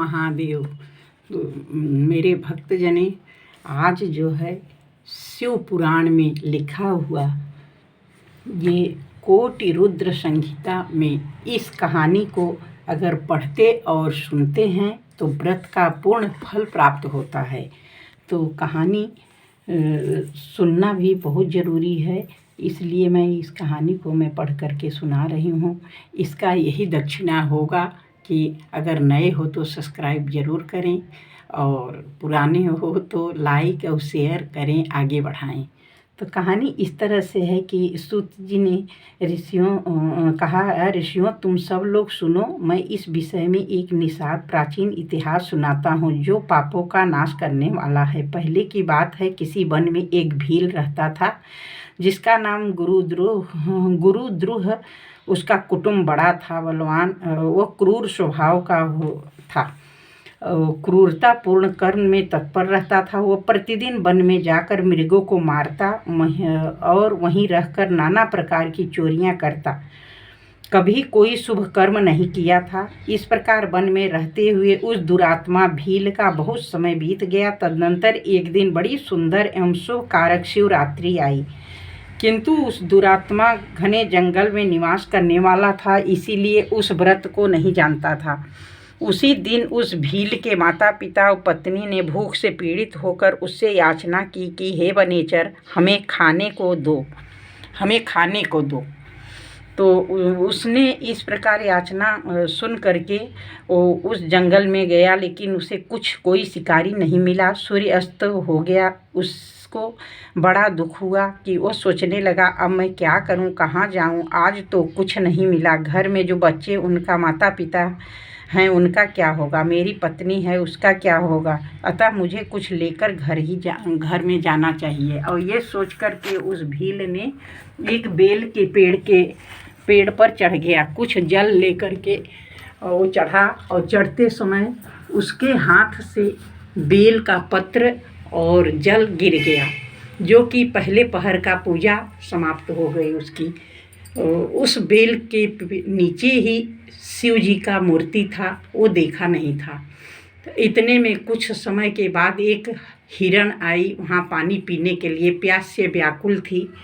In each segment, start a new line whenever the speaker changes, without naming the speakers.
महादेव। तो मेरे भक्तजने, आज जो है शिव पुराण में लिखा हुआ ये कोटि रुद्र संहिता में इस कहानी को अगर पढ़ते और सुनते हैं तो व्रत का पूर्ण फल प्राप्त होता है। तो कहानी सुनना भी बहुत ज़रूरी है, इसलिए मैं इस कहानी को मैं पढ़ करके सुना रही हूँ। इसका यही दक्षिणा होगा कि अगर नए हो तो सब्सक्राइब ज़रूर करें और पुराने हो तो लाइक और शेयर करें, आगे बढ़ाएं। तो कहानी इस तरह से है कि सूत जी ने ऋषियों तुम सब लोग सुनो, मैं इस विषय में एक निषाद प्राचीन इतिहास सुनाता हूँ जो पापों का नाश करने वाला है। पहले की बात है, किसी वन में एक भील रहता था जिसका नाम गुरुद्रुह। उसका कुटुंब बड़ा था, बलवान, वो क्रूर स्वभाव का था। क्रूरतापूर्ण कर्म में तत्पर रहता था। वो प्रतिदिन वन में जाकर मृगों को मारता और वहीं रहकर नाना प्रकार की चोरियां करता। कभी कोई शुभ कर्म नहीं किया था। इस प्रकार वन में रहते हुए उस दुरात्मा भील का बहुत समय बीत गया। तदनंतर एक दिन बड़ी सुंदर एवं शुभ कारक शिवरात्रि आई, किंतु उस दुरात्मा घने जंगल में निवास करने वाला था, इसीलिए उस व्रत को नहीं जानता था। उसी दिन उस भील के माता पिता और पत्नी ने भूख से पीड़ित होकर उससे याचना की कि हे वनेचर, हमें खाने को दो। तो उसने इस प्रकार याचना सुन करके वो उस जंगल में गया, लेकिन उसे कोई शिकारी नहीं मिला। सूर्य अस्त हो गया। उसको बड़ा दुख हुआ कि वो सोचने लगा, अब मैं क्या करूं, कहाँ जाऊं, आज तो कुछ नहीं मिला। घर में जो बच्चे, उनका माता पिता हैं, उनका क्या होगा, मेरी पत्नी है, उसका क्या होगा, अतः मुझे कुछ लेकर घर में जाना चाहिए। और ये सोच कर के उस भील ने एक बेल के पेड़ पर चढ़ गया। कुछ जल लेकर के वो चढ़ा और चढ़ते समय उसके हाथ से बेल का पत्र और जल गिर गया, जो कि पहले पहर का पूजा समाप्त हो गई उसकी। उस बेल के नीचे ही शिव जी का मूर्ति था, वो देखा नहीं था। तो इतने में कुछ समय के बाद एक हिरण आई वहाँ पानी पीने के लिए, प्यास से व्याकुल थी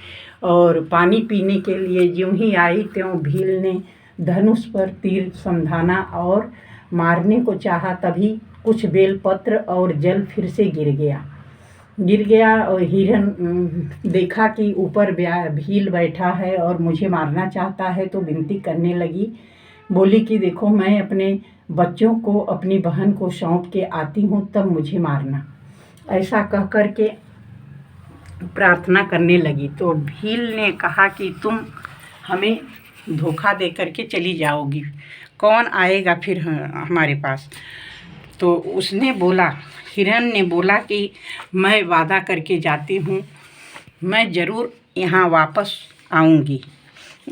और पानी पीने के लिए ज्यों ही आई त्यों भील ने धनुष पर तीर समझाना और मारने को चाहा। तभी कुछ बेलपत्र और जल फिर से गिर गया और हिरण देखा कि ऊपर भील बैठा है और मुझे मारना चाहता है, तो विनती करने लगी। बोली कि देखो, मैं अपने बच्चों को अपनी बहन को सौंप के आती हूँ, तब मुझे मारना। ऐसा कह कर के प्रार्थना करने लगी। तो भील ने कहा कि तुम हमें धोखा दे करके चली जाओगी, कौन आएगा फिर हमारे पास। तो उसने बोला, हिरण ने बोला कि मैं वादा करके जाती हूँ, मैं ज़रूर यहाँ वापस आऊँगी।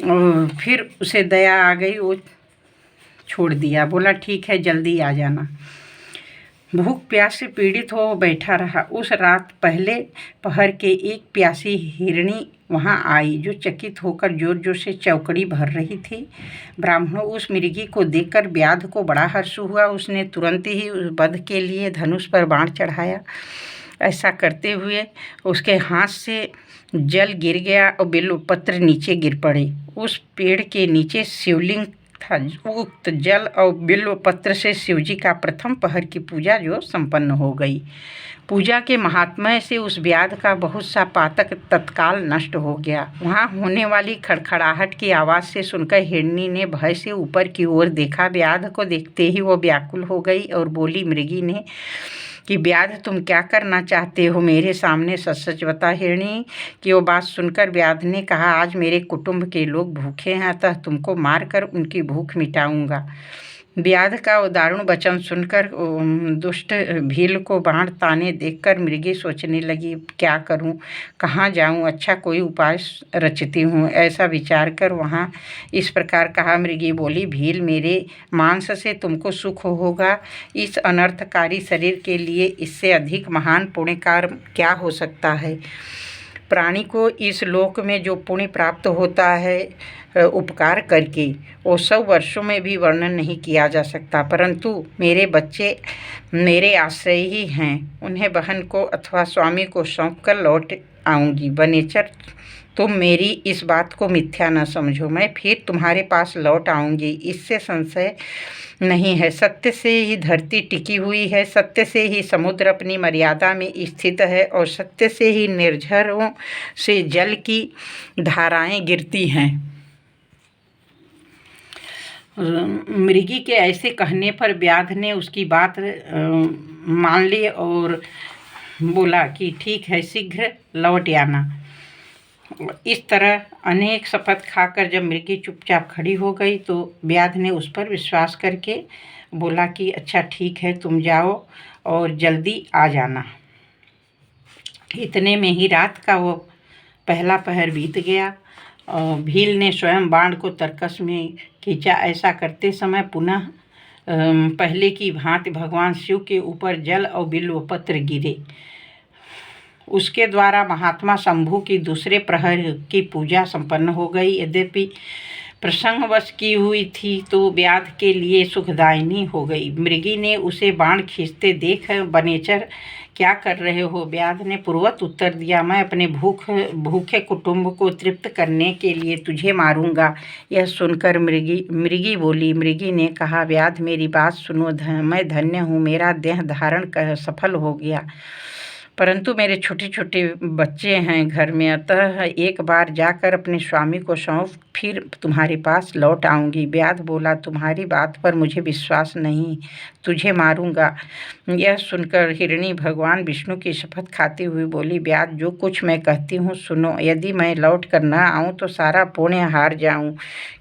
और फिर उसे दया आ गई, वो छोड़ दिया। बोला ठीक है, जल्दी आ जाना। भूख प्यास से पीड़ित हो बैठा रहा। उस रात पहले पहर के एक प्यासी हिरणी वहाँ आई, जो चकित होकर जोर जोर से चौकड़ी भर रही थी। ब्राह्मणों, उस मृगी को देखकर व्याध को बड़ा हर्ष हुआ। उसने तुरंत ही उस वध के लिए धनुष पर बाण चढ़ाया। ऐसा करते हुए उसके हाथ से जल गिर गया और बेलपत्र नीचे गिर पड़े। उस पेड़ के नीचे शिवलिंग था। उक्त जल और बिल्वपत्र से शिवजी का प्रथम पहर की पूजा जो संपन्न हो गई। पूजा के महात्म्य से उस व्याध का बहुत सा पातक तत्काल नष्ट हो गया। वहाँ होने वाली खड़खड़ाहट की आवाज़ से सुनकर हिरणी ने भय से ऊपर की ओर देखा। व्याध को देखते ही वो व्याकुल हो गई और बोली मृगी ने कि व्याध, तुम क्या करना चाहते हो, मेरे सामने सच सच बता। हिरणी की वो बात सुनकर व्याध ने कहा, आज मेरे कुटुंब के लोग भूखे हैं, अतः तुमको मारकर उनकी भूख मिटाऊंगा। व्याध का दारुण वचन सुनकर दुष्ट भील को बाण ताने देखकर मृगी सोचने लगी, क्या करूं, कहाँ जाऊं, अच्छा कोई उपाय रचती हूँ। ऐसा विचार कर वहाँ इस प्रकार कहा। मृगी बोली, भील, मेरे मांस से तुमको सुख होगा। इस अनर्थकारी शरीर के लिए इससे अधिक महान पुण्य कार्य क्या हो सकता है। प्राणी को इस लोक में जो पुण्य प्राप्त होता है उपकार करके, वो 100 वर्षों में भी वर्णन नहीं किया जा सकता। परंतु मेरे बच्चे मेरे आश्रय ही हैं, उन्हें बहन को अथवा स्वामी को सौंप कर लौट आऊँगी। वनेचर, तुम मेरी इस बात को मिथ्या न समझो, मैं फिर तुम्हारे पास लौट आऊँगी, इससे संशय नहीं है। सत्य से ही धरती टिकी हुई है, सत्य से ही समुद्र अपनी मर्यादा में स्थित है और सत्य से ही निर्झरों से जल की धाराएं गिरती हैं। मृगी के ऐसे कहने पर व्याध ने उसकी बात मान ली और बोला कि ठीक है, शीघ्र लौट आना। इस तरह अनेक शपथ खाकर जब मृगी चुपचाप खड़ी हो गई तो व्याध ने उस पर विश्वास करके बोला कि अच्छा ठीक है, तुम जाओ और जल्दी आ जाना। इतने में ही रात का वो पहला पहर बीत गया और भील ने स्वयं बाण को तरकस में खींचा। ऐसा करते समय पुनः पहले की भांति भगवान शिव के ऊपर जल और बिल्व पत्र गिरे। उसके द्वारा महात्मा शंभु की दूसरे प्रहर की पूजा संपन्न हो गई। यद्यपि प्रसंगवश की हुई थी तो व्याध के लिए सुखदायिनी हो गई। मृगी ने उसे बाण खींचते देख, वनेचर क्या कर रहे हो? व्याध ने पूर्वत उत्तर दिया, मैं अपने भूखे कुटुंब को तृप्त करने के लिए तुझे मारूंगा। यह सुनकर मृगी बोली। मृगी ने कहा, व्याध मेरी बात सुनो, मैं धन्य हूँ, मेरा देह धारण सफल हो गया, परंतु मेरे छोटे छोटे बच्चे हैं घर में, अतः एक बार जाकर अपने स्वामी को सौंप फिर तुम्हारे पास लौट आऊँगी। व्याध बोला, तुम्हारी बात पर मुझे विश्वास नहीं, तुझे मारूंगा। यह सुनकर हिरणी भगवान विष्णु की शपथ खाती हुई बोली, व्याध जो कुछ मैं कहती हूँ सुनो, यदि मैं लौट कर न आऊँ तो सारा पुण्य हार जाऊँ,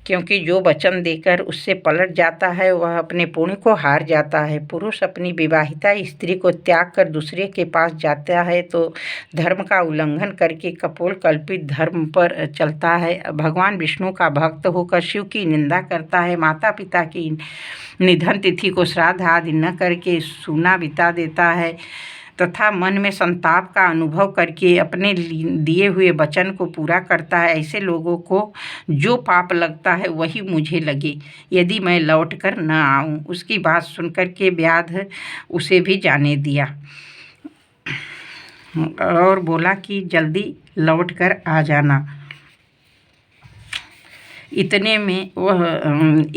क्योंकि जो वचन देकर उससे पलट जाता है वह अपने पुण्य को हार जाता है। पुरुष अपनी विवाहिता स्त्री को त्याग कर दूसरे के पास जाता है तो धर्म का उल्लंघन करके कपोल कल्पित धर्म पर चलता है। भगवान विष्णु का भक्त होकर शिव की निंदा करता है, माता पिता की निधन तिथि को श्राद्ध आदि न करके सूना बिता देता है तथा मन में संताप का अनुभव करके अपने दिए हुए वचन को पूरा करता है। ऐसे लोगों को जो पाप लगता है वही मुझे लगे यदि मैं लौट कर न आऊँ। उसकी बात सुनकर के व्याध उसे भी जाने दिया और बोला कि जल्दी लौट कर आ जाना। इतने में वह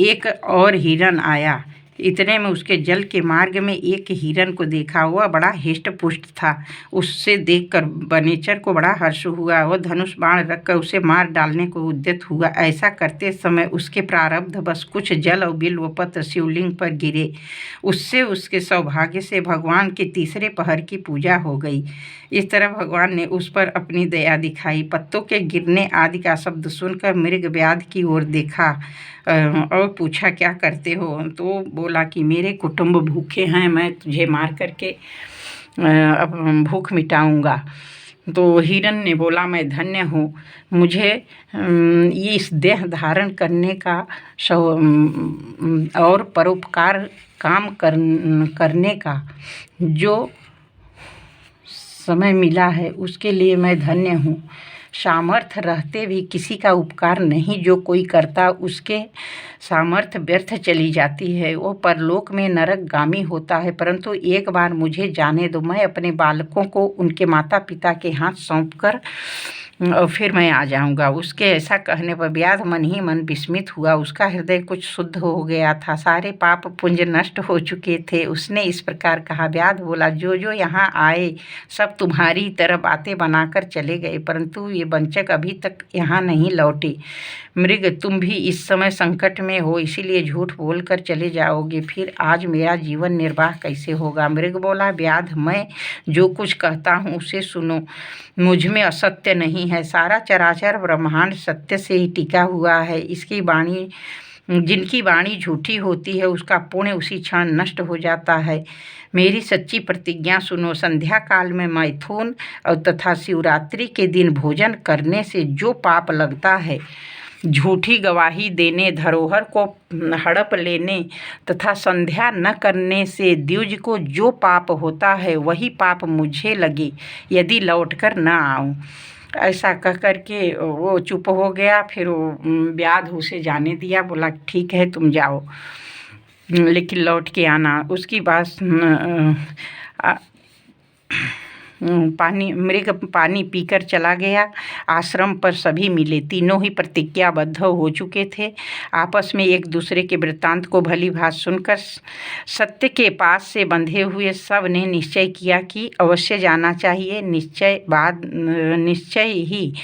एक और हिरन आया। इतने में उसके जल के मार्ग में एक हिरन को देखा। वह बड़ा हिष्ट पुष्ट था। उससे देखकर वनेचर को बड़ा हर्ष हुआ। वह धनुष बाण रखकर उसे मार डालने को उद्यत हुआ। ऐसा करते समय उसके प्रारब्ध बस कुछ जल और बिल्व पत्र शिवलिंग पर गिरे। उससे उसके सौभाग्य से भगवान के तीसरे पहर की पूजा हो गई। इस तरह भगवान ने उस पर अपनी दया दिखाई। पत्तों के गिरने आदि का शब्द सुनकर मृग व्याध की ओर देखा और पूछा, क्या करते हो? तो बोला कि मेरे कुटुंब भूखे हैं, मैं तुझे मार करके अब भूख मिटाऊंगा। तो हिरन ने बोला, मैं धन्य हूँ, मुझे इस देह धारण करने का और परोपकार काम करने का जो समय मिला है उसके लिए मैं धन्य हूँ। सामर्थ्य रहते भी किसी का उपकार नहीं जो कोई करता, उसके सामर्थ्य व्यर्थ चली जाती है, वो परलोक में नरकगामी होता है। परंतु एक बार मुझे जाने दो, मैं अपने बालकों को उनके माता पिता के हाथ सौंप कर और फिर मैं आ जाऊंगा। उसके ऐसा कहने पर व्याध मन ही मन विस्मित हुआ। उसका हृदय कुछ शुद्ध हो गया था, सारे पाप पुंज नष्ट हो चुके थे। उसने इस प्रकार कहा। व्याध बोला, जो जो यहाँ आए सब तुम्हारी तरह बातें बनाकर चले गए, परंतु ये वंचक अभी तक यहाँ नहीं लौटे। मृग, तुम भी इस समय संकट में हो, इसीलिए झूठ बोलकर चले जाओगे, फिर आज मेरा जीवन निर्वाह कैसे होगा? मृग बोला, व्याध मैं जो कुछ कहता हूँ उसे सुनो, मुझ में असत्य नहीं है। सारा चराचर ब्रह्मांड सत्य से ही टिका हुआ है। इसकी वाणी जिनकी वाणी झूठी होती है उसका पुण्य उसी क्षण नष्ट हो जाता है। मेरी सच्ची प्रतिज्ञा सुनो, संध्या काल में मैथुन और तथा शिवरात्रि के दिन भोजन करने से जो पाप लगता है, झूठी गवाही देने, धरोहर को हड़प लेने तथा संध्या न करने से द्विज को जो पाप होता है वही पाप मुझे लगे यदि लौटकर न आऊँ। ऐसा कह कर के वो चुप हो गया। फिर वो व्याध उसे जाने दिया, बोला ठीक है तुम जाओ, लेकिन लौट के आना। उसकी बात मृग पानी पीकर चला गया। आश्रम पर सभी मिले, तीनों ही प्रतिज्ञाबद्ध हो चुके थे। आपस में एक दूसरे के वृत्तांत को भली भांति सुनकर सत्य के पास से बंधे हुए सब ने निश्चय किया कि अवश्य जाना चाहिए। निश्चय ही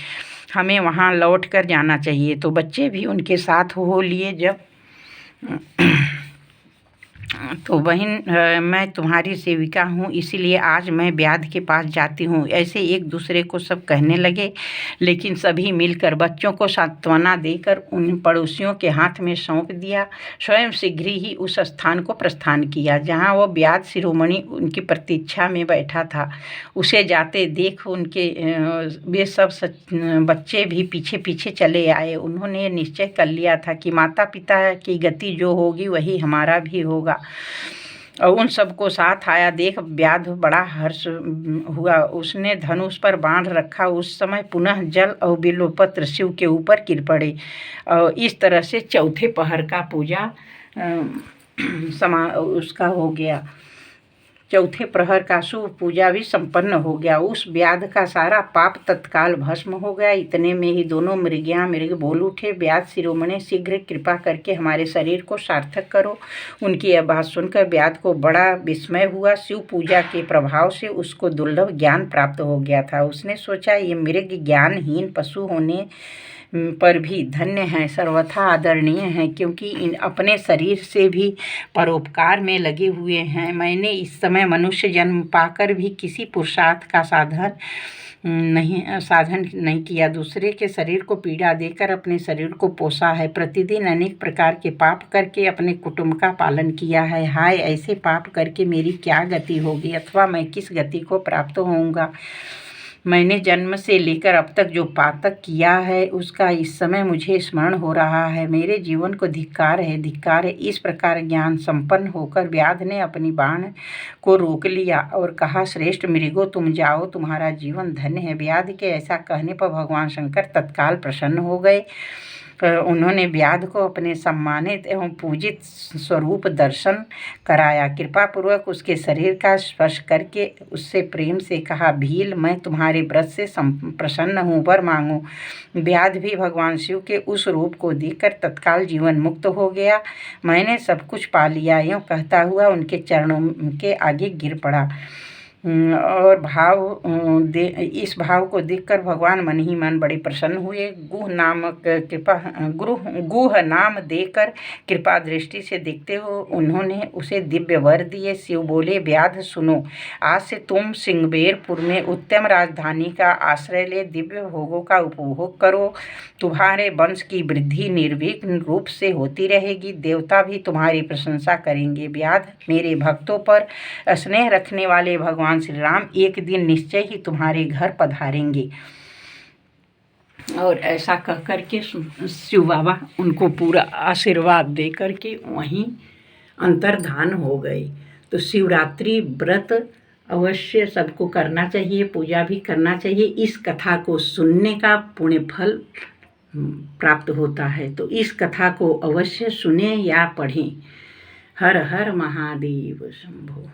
हमें वहाँ लौट कर जाना चाहिए। तो बच्चे भी उनके साथ हो लिए। जब तो बहन, मैं तुम्हारी सेविका हूँ, इसीलिए आज मैं व्याध के पास जाती हूँ। ऐसे एक दूसरे को सब कहने लगे, लेकिन सभी मिलकर बच्चों को सांत्वना देकर उन पड़ोसियों के हाथ में सौंप दिया। स्वयं शीघ्र ही उस स्थान को प्रस्थान किया जहाँ वह व्याध शिरोमणि उनकी प्रतीक्षा में बैठा था। उसे जाते देख उनके वे सब बच्चे भी पीछे पीछे चले आए। उन्होंने निश्चय कर लिया था कि माता पिता की गति जो होगी वही हमारा भी होगा। और उन सबको साथ आया देख व्याध बड़ा हर्ष हुआ। उसने धनुष पर बाण रखा। उस समय पुनः जल और बिल्वपत्र शिव के ऊपर गिर पड़े। और इस तरह से चौथे पहर का पूजा उसका हो गया। चौथे प्रहर का शुभ पूजा भी संपन्न हो गया। उस व्याध का सारा पाप तत्काल भस्म हो गया। इतने में ही दोनों मृग बोल उठे, व्याध शिरोमणि शीघ्र कृपा करके हमारे शरीर को सार्थक करो। उनकी यह बात सुनकर व्याध को बड़ा विस्मय हुआ। शिव पूजा के प्रभाव से उसको दुर्लभ ज्ञान प्राप्त हो गया था। उसने सोचा ये मृग ज्ञानहीन पशु होने पर भी धन्य हैं, सर्वथा आदरणीय हैं, क्योंकि इन अपने शरीर से भी परोपकार में लगे हुए हैं। मैंने इस समय मनुष्य जन्म पाकर भी किसी पुरुषार्थ का साधन नहीं किया। दूसरे के शरीर को पीड़ा देकर अपने शरीर को पोसा है। प्रतिदिन अनेक प्रकार के पाप करके अपने कुटुंब का पालन किया है। हाय, ऐसे पाप करके मेरी क्या गति होगी, अथवा मैं किस गति को प्राप्त होऊंगा। मैंने जन्म से लेकर अब तक जो पातक किया है उसका इस समय मुझे स्मरण हो रहा है। मेरे जीवन को धिक्कार है, धिक्कार है। इस प्रकार ज्ञान संपन्न होकर व्याध ने अपनी बाण को रोक लिया और कहा, श्रेष्ठ मृगो, तुम जाओ, तुम्हारा जीवन धन्य है। व्याध के ऐसा कहने पर भगवान शंकर तत्काल प्रसन्न हो गए। उन्होंने व्याध को अपने सम्मानित एवं पूजित स्वरूप दर्शन कराया। कृपापूर्वक उसके शरीर का स्पर्श करके उससे प्रेम से कहा, भील, मैं तुम्हारे व्रत से प्रसन्न हूँ, वर मांगो। व्याध भी भगवान शिव के उस रूप को देखकर तत्काल जीवन मुक्त हो गया। मैंने सब कुछ पा लिया, यूँ कहता हुआ उनके चरणों के आगे गिर पड़ा। और इस भाव को देखकर भगवान मन ही मन बड़े प्रसन्न हुए। गुह नाम देकर कृपा दृष्टि से देखते हुए उन्होंने उसे दिव्य वर दिए। शिव बोले, व्याध सुनो, आज से तुम सिंहबेरपुर में उत्तम राजधानी का आश्रय ले दिव्य भोगों का उपभोग करो। तुम्हारे वंश की वृद्धि निर्विघ्न रूप से होती रहेगी। देवता भी तुम्हारी प्रशंसा करेंगे। व्याध, मेरे भक्तों पर स्नेह रखने वाले भगवान श्री राम एक दिन निश्चय ही तुम्हारे घर पधारेंगे। और ऐसा कह करके शिव बाबा उनको पूरा आशीर्वाद दे करके वहीं अंतर्धान हो गए। तो शिवरात्रि व्रत अवश्य सबको करना चाहिए, पूजा भी करना चाहिए। इस कथा को सुनने का पुण्य फल प्राप्त होता है। तो इस कथा को अवश्य सुने या पढ़ें। हर हर महादेव शंभो।